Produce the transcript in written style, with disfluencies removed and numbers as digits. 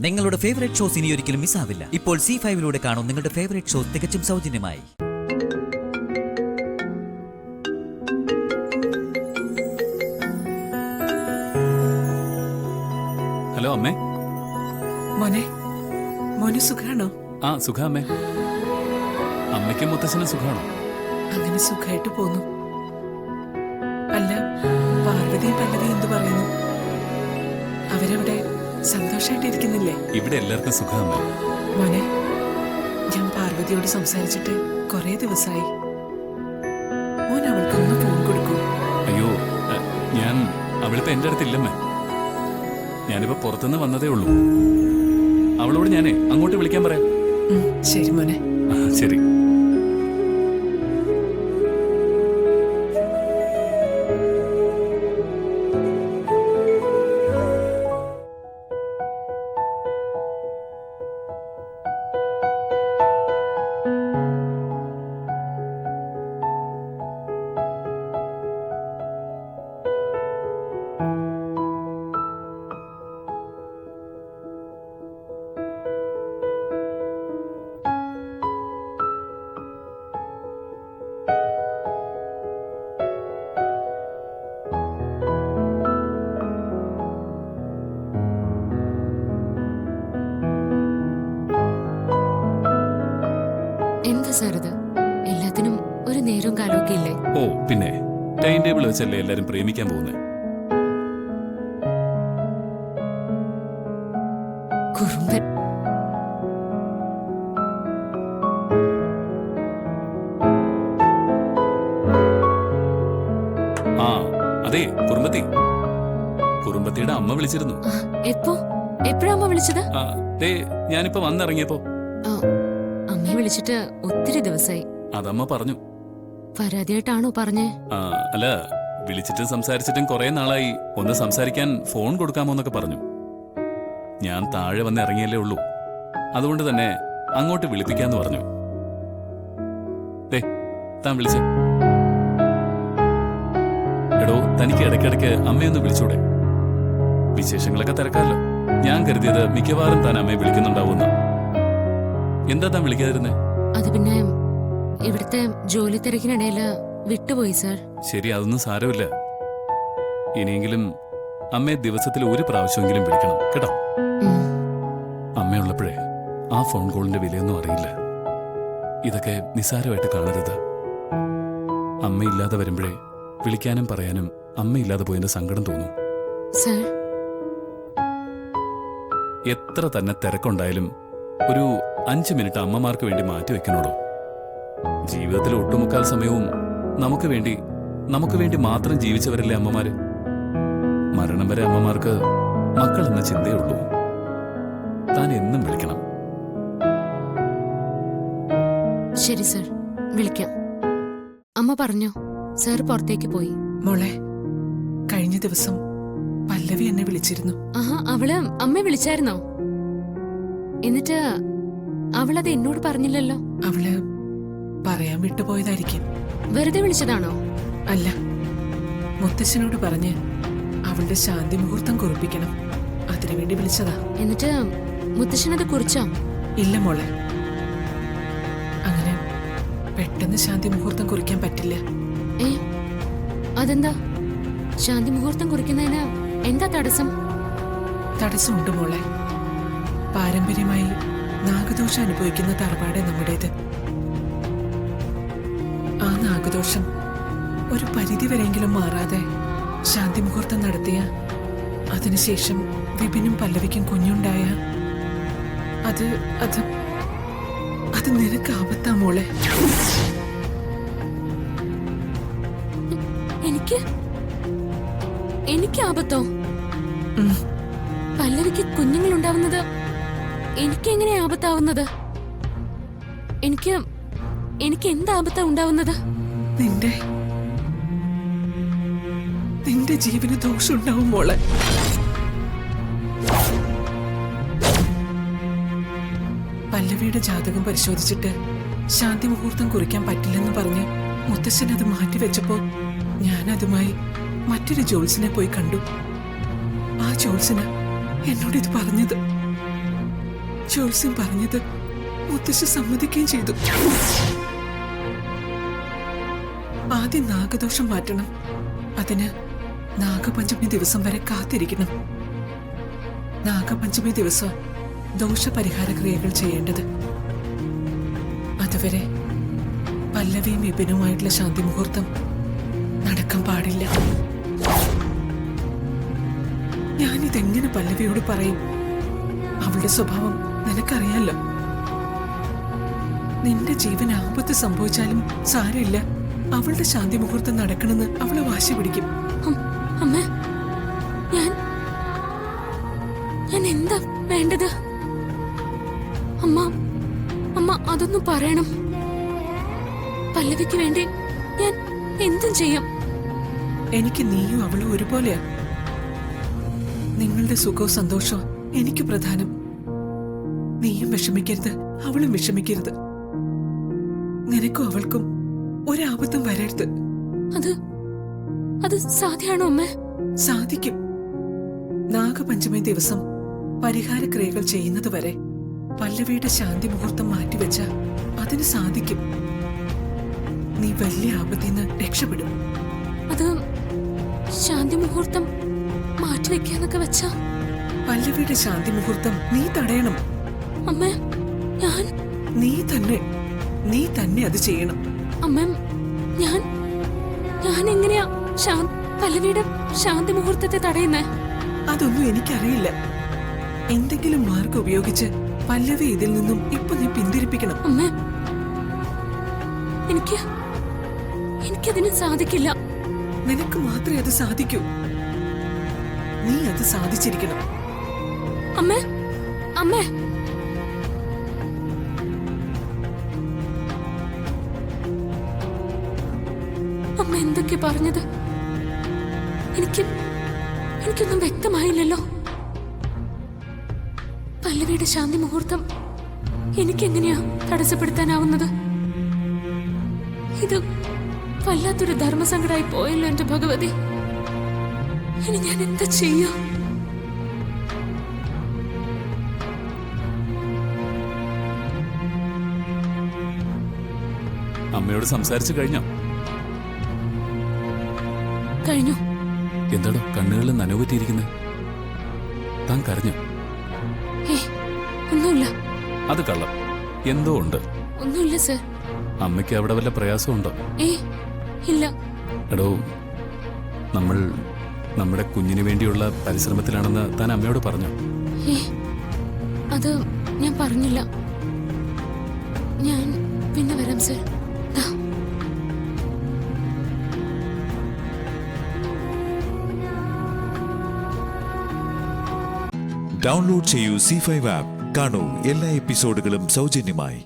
നിങ്ങളുടെ favourite shows ഇനി ഒരിക്കലും മിസ്സാവില്ല. ഇപ്പോൾ C5 കാണും നിങ്ങളുടെ ഫേവറേറ്റ് ഷോസ് തികച്ചും സൗജന്യമായി. ഹലോ അമ്മേ. മോനെ, മോന് സുഖാണോ? ആ സുഖ അമ്മേ. അമ്മയ്ക്കും മുത്തശ്ശനും സുഖാണോ? അങ്ങനെ സുഖമായിട്ട് പോന്നു. അല്ല, പാർവതിയും പല്ലവിയും എന്തു പറയുന്നു? അവരവിടെ സന്തോഷായിട്ടിരിക്കുന്നില്ലേ? ഇവിടെ എല്ലാവർക്കും സുഖം അമ്മേ. മോനെ, ഞാൻ പാർവതിയോട് സംസാരിച്ചിട്ട് കുറെ ദിവസമായി. മോൻ അവൾക്കൊന്ന് ഫോൺ കൊടുക്കൂ. അയ്യോ, ഞാൻ അവളിപ്പോ എന്റെ അടുത്തില്ലമ്മേ. ഞാനിപ്പോ പുറത്തുനിന്ന് വന്നതേ ഉള്ളൂ. അവളോട് ഞാനേ അങ്ങോട്ട് വിളിക്കാൻ പറയാം. ശരി മോനെ. ശരി. എന്താ സാർ ഇത്? എല്ലാത്തിനും ഒരു നേരവും കാലമൊക്കെ ഇല്ലേ? ഓ പിന്നെ ടൈം ടേബിൾ വെച്ചല്ലേ എല്ലാരും പ്രേമിക്കാൻ പോകുന്നത്. കുറുമ്പൻ. ആ അതെ, കുറുമ്പത്തിയുടെ അമ്മ വിളിച്ചിരുന്നു. എപ്പോഴാ അമ്മ വിളിച്ചത്? ഞാനിപ്പോ വന്നിറങ്ങിയപ്പോ. അമ്മയെ വിളിച്ചിട്ട് ഒത്തിരി ദിവസമായി. അതമ്മ പറഞ്ഞു. പരാതിയായിട്ടാണോ പറഞ്ഞേ? അല്ല, വിളിച്ചിട്ടും സംസാരിച്ചിട്ടും കുറെ നാളായി. ഒന്ന് സംസാരിക്കാൻ ഫോൺ കൊടുക്കാമോന്നൊക്കെ പറഞ്ഞു. ഞാൻ താഴെ വന്ന് ഇറങ്ങിയല്ലേ ഉള്ളൂ. അതുകൊണ്ട് തന്നെ അങ്ങോട്ട് വിളിപ്പിക്കാന്ന് പറഞ്ഞു. താൻ വിളിച്ചേ. എടോ, തനിക്ക് ഇടയ്ക്കിടയ്ക്ക് അമ്മയൊന്ന് വിളിച്ചൂടെ? വിശേഷങ്ങളൊക്കെ തിരക്കാമല്ലോ. ഞാൻ കരുതിയത് മിക്കവാറും താൻ അമ്മയെ വിളിക്കുന്നുണ്ടാവുന്ന. എന്താ താൻ വിളിക്കാതിരുന്നേ? അത് പിന്നെ ഇവിടുത്തെ ജോലി തിരക്കിനിടയില് വിട്ടുപോയി സാർ. ശരി, അതൊന്നും സാരമില്ല. ഇനിയെങ്കിലും അമ്മയെ ദിവസത്തിൽ ഒരു പ്രാവശ്യമെങ്കിലും വിളിക്കണം കേട്ടോ. അമ്മയുള്ളപ്പോഴേ ആ ഫോൺ കോളിന്റെ വിലയൊന്നും അറിയില്ല. ഇതൊക്കെ നിസ്സാരമായിട്ട് കാണരുത്. അമ്മയില്ലാതെ വരുമ്പോഴേ വിളിക്കാനും പറയാനും അമ്മയില്ലാതെ പോയതിന്റെ സങ്കടം തോന്നും. സാർ, എത്ര തന്നെ തിരക്കുണ്ടായാലും ഒരു 5 മിനിറ്റ് അമ്മമാർക്ക് വേണ്ടി മാറ്റിവെക്കണോടോ. ജീവിതത്തിൽ ഒട്ടുമുക്കാൽ സമയവും നമുക്ക് വേണ്ടി മാത്രം ജീവിച്ചവരല്ലേ അമ്മമാര്. മരണം വരെ അമ്മമാർക്ക് മക്കൾ എന്ന ചിന്തയുള്ളൂ. താൻ എന്നും വിളിക്കണം. ശരി സാർ, വിളിക്കാം. അമ്മ പറഞ്ഞു സാർ പുറത്തേക്ക് പോയി. മോളെ, കഴിഞ്ഞ ദിവസം പല്ലവി എന്നെ വിളിച്ചിരുന്നു. അവള് അമ്മയെ വിളിച്ചായിരുന്നോ? എന്നിട്ട് അവളത് എന്നോട് പറഞ്ഞില്ലല്ലോ. അവള് പറയാൻ വിട്ടുപോയതായിരിക്കും. വെറുതെ വിളിച്ചതാണോ? അല്ല, മുത്തശ്ശനോട് പറഞ്ഞ് അവളുടെ ശാന്തി മുഹൂർത്തം കുറിപ്പിക്കണം. അതിനുവേണ്ടി വിളിച്ചതാ. എന്നിട്ട് മുത്തശ്ശനത് കുറിച്ചോ? ഇല്ല മോളെ, അങ്ങനെ പെട്ടെന്ന് ശാന്തി മുഹൂർത്തം കുറിക്കാൻ പറ്റില്ല. അതെന്താ? ശാന്തി മുഹൂർത്തം കുറിക്കുന്നതിന് എന്താ തടസ്സം? തടസ്സമുണ്ട് മോളെ. പാരമ്പര്യമായി നാഗദോഷം അനുഭവിക്കുന്ന തറവാട് നമ്മുടേത്. ആ നാഗദോഷം ഒരു പരിധി വരെയെങ്കിലും മാറാതെ ശാന്തി മുഹൂർത്തം നടത്തിയ, അതിനുശേഷം വിപിനും പല്ലവിക്കും കുഞ്ഞുണ്ടായ, അത് അത് അത് നിനക്ക് ആപത്താ മോളെ. എനിക്ക് ആപത്തോ? പല്ലവിക്ക് കുഞ്ഞുങ്ങൾ ഉണ്ടാവുന്നത് എനിക്ക് എങ്ങനെ ആപത്താവുന്നത്? എനിക്ക് എന്താപത്താ ഉണ്ടാവുന്നത്? നിന്റെ ജീവന് ദോഷം ഉണ്ടാവും മോളെ. പല്ലവിയുടെ ജാതകം പരിശോധിച്ചിട്ട് ശാന്തി മുഹൂർത്തം കുറിക്കാൻ പറ്റില്ലെന്ന് പറഞ്ഞ് മുത്തശ്ശൻ അത് മാറ്റിവെച്ചപ്പോ ഞാനതുമായി മറ്റൊരു ജോത്സ്യനെ പോയി കണ്ടു. ആ ജോത്സ്യന് എന്നോട് ഇത് പറഞ്ഞത്. ജോത്സ്യം പറഞ്ഞത് മുത്തശ്ശി സമ്മതിക്കുകയും ചെയ്തു. ആദ്യം നാഗദോഷം മാറ്റണം. അതിന് നാഗപഞ്ചമി ദിവസം വരെ കാത്തിരിക്കണം. നാഗപഞ്ചമി ദിവസം ദോഷപരിഹാര ക്രിയകൾ ചെയ്യേണ്ടത്. അതുവരെ പല്ലവിയും വിപിനുമായിട്ടുള്ള ശാന്തി മുഹൂർത്തം നടക്കാൻ പാടില്ല. ഞാനിതെങ്ങനെ പല്ലവിയോട് പറയും? അവളുടെ സ്വഭാവം നിനക്കറിയാലോ. നിന്റെ ജീവൻ ആപത്ത് സംഭവിച്ചാലും സാരമില്ല, അവളുടെ ശാന്തി മുഹൂർത്തം നടക്കണമെന്ന് അവള് വാശി പിടിക്കും. അമ്മ, ഞാൻ എന്താ വേണ്ടത്? അമ്മ അമ്മ അതൊന്നും പറയണം. പല്ലവിക്ക് വേണ്ടി ഞാൻ എന്തും ചെയ്യാം. എനിക്ക് നീയും അവളും ഒരുപോലെയാ. നിങ്ങളുടെ സുഖവും സന്തോഷവും എനിക്ക് പ്രധാനം. നീയും വിഷമിക്കരുത്, അവളും വിഷമിക്കരുത്. നിനക്കും അവൾക്കും ഒരാപത്തും വരരുത്. അത് സാധ്യമാണോ അമ്മ? സാധിക്കും. നാഗപഞ്ചമി ദിവസം പരിഹാര ക്രിയകൾ ചെയ്യുന്നത് വരെ പല്ലവിയുടെ ശാന്തി മുഹൂർത്തം മാറ്റിവെച്ച അതിന് സാധിക്കും. നീ വലിയ ആപത്തിൽ നിന്ന് രക്ഷപ്പെടും. അത് ശാന്തി മുഹൂർത്തം മാറ്റിവെക്കാന്നൊക്കെ വെച്ചാ പല്ലവിയുടെ ശാന്തി മുഹൂർത്തം നീ തടയണം. അമ്മ, നീ തന്നെ അത് ചെയ്യണം. അമ്മ, ഞാൻ എങ്ങനെയാ പല്ലവിയുടെ ശാന്തി മുഹൂർത്തത്തെ തടയുന്നേ? അതൊന്നും എനിക്കറിയില്ല. എന്തെങ്കിലും മാർഗം ഉപയോഗിച്ച് പല്ലവി ഇതിൽ നിന്നും ഇപ്പൊ നീ പിന്തിരിപ്പിക്കണം. അമ്മ, എനിക്കതിന് സാധിക്കില്ല. നിനക്ക് മാത്രമേ അത് സാധിക്കൂ. നീ അത് സാധിച്ചിരിക്കണം. അമ്മേ, അമ്മേ, അമ്മ എന്തൊക്കെ പറഞ്ഞത്? എനിക്കൊന്നും വ്യക്തമായില്ലല്ലോ. പല്ലവിയുടെ ശാന്തി മുഹൂർത്തം എനിക്കെങ്ങനെയാ തടസ്സപ്പെടുത്താനാവുന്നത്? ഇത് വല്ലാത്തൊരു ധർമ്മസങ്കടായി പോയല്ലോ എന്റെ ഭഗവതി. ഇനി ഞാൻ എന്താ ചെയ്യാ? അമ്മയോട് സംസാരിച്ചു കഴിഞ്ഞോ? കഴിഞ്ഞു. എന്താടോ കണ്ണുകളിൽ നനവ് പറ്റിയിരിക്കുന്നത്? താൻ കരഞ്ഞു? ഒന്നുമില്ല. അത് കള്ളം. എന്തോ ഉണ്ട്. ഒന്നുമില്ല സർ. അമ്മയ്ക്ക് അവിടെ വല്ല പ്രയാസമുണ്ടോ? ഇല്ല. എടോ, നമ്മൾ നമ്മുടെ കുഞ്ഞിന് വേണ്ടിയുള്ള പരിശ്രമത്തിലാണെന്ന് താൻ അമ്മയോട് പറഞ്ഞു? അത് ഞാൻ പറഞ്ഞില്ല. ഞാൻ പിന്നെ വരാം സർ. ഡൗൺലോഡ് ചെയ്യൂ C5 ആപ്പ്. കാണൂ എല്ലാ എപ്പിസോഡുകളും സൗജന്യമായി.